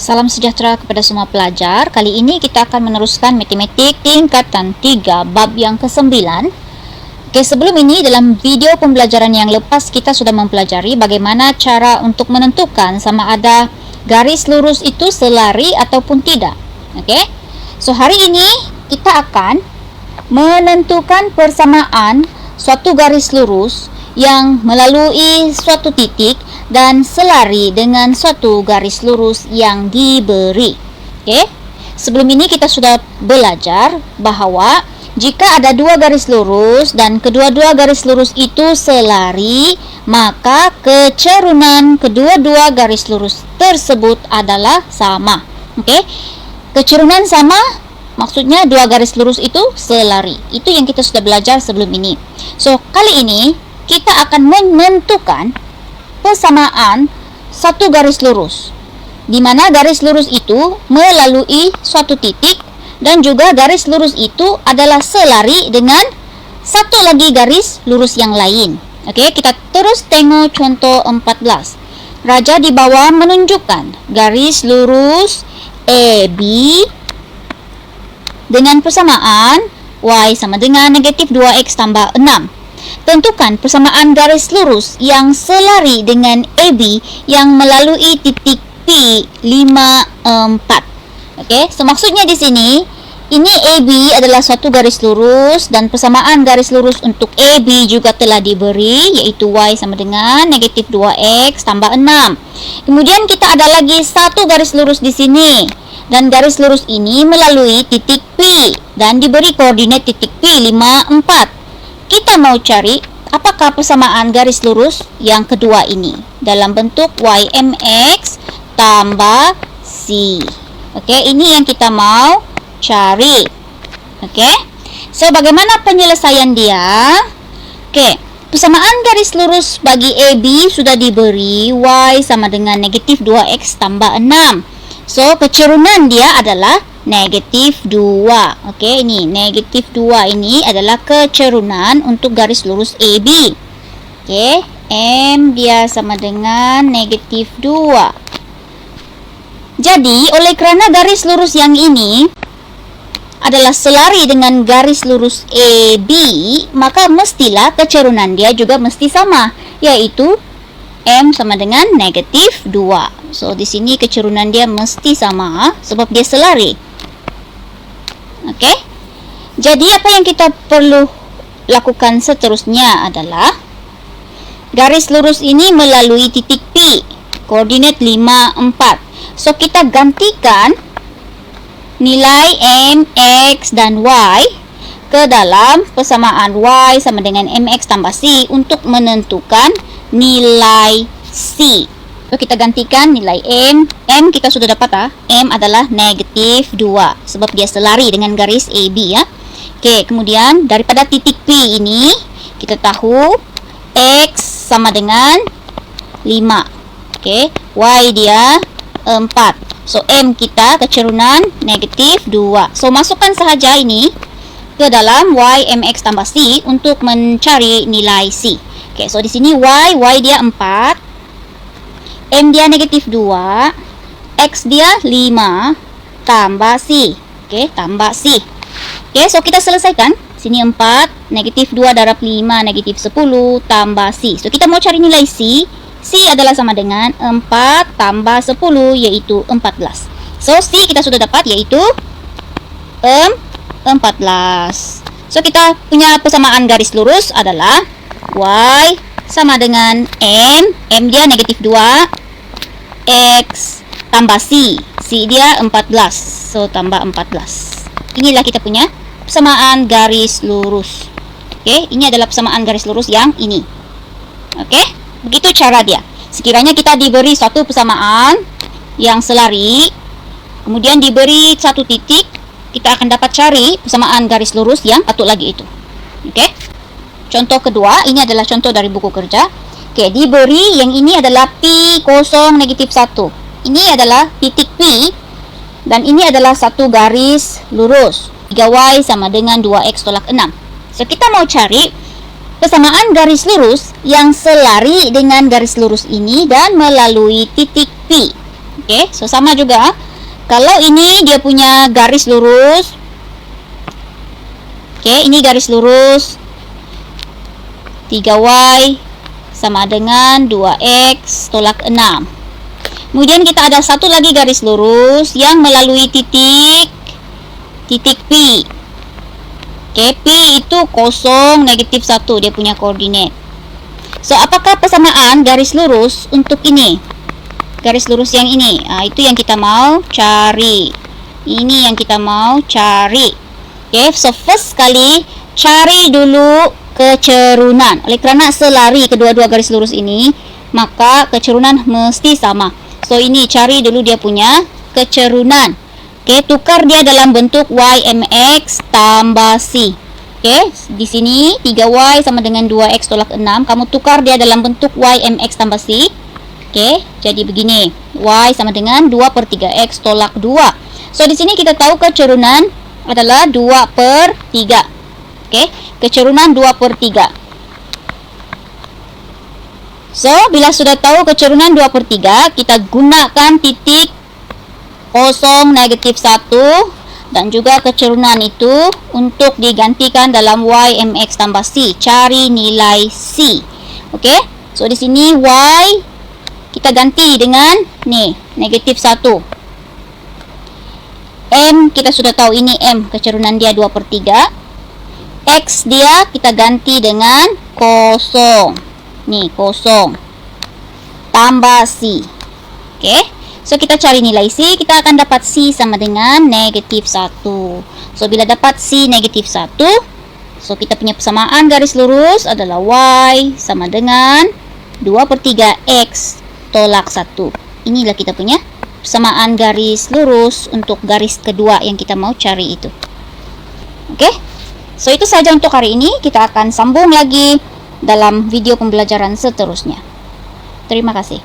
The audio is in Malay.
Salam sejahtera kepada semua pelajar. Kali ini kita akan meneruskan matematik tingkatan 3 bab yang ke-9. Sebelum ini dalam video pembelajaran yang lepas kita sudah mempelajari bagaimana cara untuk menentukan sama ada garis lurus itu selari ataupun tidak. So hari ini kita akan menentukan persamaan suatu garis lurus yang melalui suatu titik dan selari dengan suatu garis lurus yang diberi. Sebelum ini kita sudah belajar bahawa jika ada dua garis lurus dan kedua-dua garis lurus itu selari, maka kecerunan kedua-dua garis lurus tersebut adalah sama. Kecerunan sama maksudnya dua garis lurus itu selari. Itu yang kita sudah belajar sebelum ini. So, kali ini kita akan menentukan persamaan satu garis lurus, di mana garis lurus itu melalui suatu titik dan juga garis lurus itu adalah selari dengan satu lagi garis lurus yang lain. Kita terus tengok contoh 14. Raja di bawah menunjukkan garis lurus AB dengan persamaan Y sama dengan negatif 2X tambah 6. Tentukan persamaan garis lurus yang selari dengan AB yang melalui titik P54. So maksudnya di sini, ini AB adalah suatu garis lurus dan persamaan garis lurus untuk AB juga telah diberi, yaitu Y sama dengan negatif 2X tambah 6. Kemudian kita ada lagi satu garis lurus di sini, dan garis lurus ini melalui titik P dan diberi koordinat titik P54. Kita mau cari apakah persamaan garis lurus yang kedua ini dalam bentuk YMX tambah C. Ini yang kita mau cari. So bagaimana penyelesaian dia? Persamaan garis lurus bagi AB sudah diberi Y sama dengan negatif 2X tambah 6. So kecerunan dia adalah negatif 2. Ini negatif 2 ini adalah kecerunan untuk garis lurus AB. M dia sama dengan negatif 2. Jadi oleh kerana garis lurus yang ini adalah selari dengan garis lurus AB, maka mestilah kecerunan dia juga mesti sama, yaitu M sama dengan negatif 2. So di sini kecerunan dia mesti sama sebab dia selari. Jadi apa yang kita perlu lakukan seterusnya adalah garis lurus ini melalui titik P, koordinat 54. So kita gantikan nilai M, X dan Y ke dalam persamaan Y sama dengan MX tambah C untuk menentukan nilai C. So kita gantikan nilai M kita sudah dapat M adalah negatif 2 sebab dia selari dengan garis AB kemudian daripada titik P ini kita tahu X sama dengan 5. Y dia 4. So M kita kecerunan negatif 2. So masukkan sahaja ini ke dalam Y MX tambah C untuk mencari nilai C. So di sini Y dia 4. M dia negatif 2, X dia 5, tambah C. Tambah C. So kita selesaikan. Sini 4, negatif 2 darab 5, negatif 10, tambah C. So kita mau cari nilai C. C adalah sama dengan 4 tambah 10, yaitu 14. So C kita sudah dapat, yaitu 14. So kita punya persamaan garis lurus adalah Y sama dengan M dia negatif 2, X tambah C dia 14. So tambah 14. Inilah kita punya persamaan garis lurus. Ini adalah persamaan garis lurus yang ini. Begitu cara dia. Sekiranya kita diberi satu persamaan yang selari, kemudian diberi satu titik, kita akan dapat cari persamaan garis lurus yang satu lagi itu. Contoh kedua, ini adalah contoh dari buku kerja. Diberi yang ini adalah P0 negatif 1. Ini adalah titik P dan ini adalah satu garis lurus. 3Y sama dengan 2X tolak 6. So kita mau cari persamaan garis lurus yang selari dengan garis lurus ini dan melalui titik P. Oke, so sama juga. Kalau ini dia punya garis lurus. Oke, ini garis lurus. 3y sama dengan 2x tolak 6. Kemudian kita ada satu lagi garis lurus yang melalui titik P. Oke, P itu 0, negatif 1, dia punya koordinat. So, apakah persamaan garis lurus untuk ini? Garis lurus yang ini. Itu yang kita mau cari. Ini yang kita mau cari. Oke, so first kali cari dulu kecerunan. Oleh kerana selari kedua-dua garis lurus ini, maka kecerunan mesti sama. So, ini cari dulu dia punya kecerunan. Oke, tukar dia dalam bentuk y mx tambah c. Oke, di sini 3y sama dengan 2x tolak 6. Kamu tukar dia dalam bentuk y mx tambah c. Oke, jadi begini. Y sama dengan 2/3x tolak 2. So, di sini kita tahu kecerunan adalah 2/3. Oke, kecerunan 2/3. So, bila sudah tahu kecerunan 2/3, kita gunakan titik 0, negatif 1 dan juga kecerunan itu untuk digantikan dalam y mx tambah c. Cari nilai c. Oke, so di sini y kita ganti dengan nih, negatif 1. M kita sudah tahu ini M, kecerunan dia 2/3. X dia kita ganti dengan 0. Nih, 0. Tambah C. Oke. So, kita cari nilai C. Kita akan dapat C sama dengan negatif 1. So, bila dapat C negatif 1, so, kita punya persamaan garis lurus adalah Y sama dengan 2/3 X tolak 1. Inilah kita punya persamaan garis lurus untuk garis kedua yang kita mau cari itu. Oke. So, itu saja untuk hari ini. Kita akan sambung lagi dalam video pembelajaran seterusnya. Terima kasih.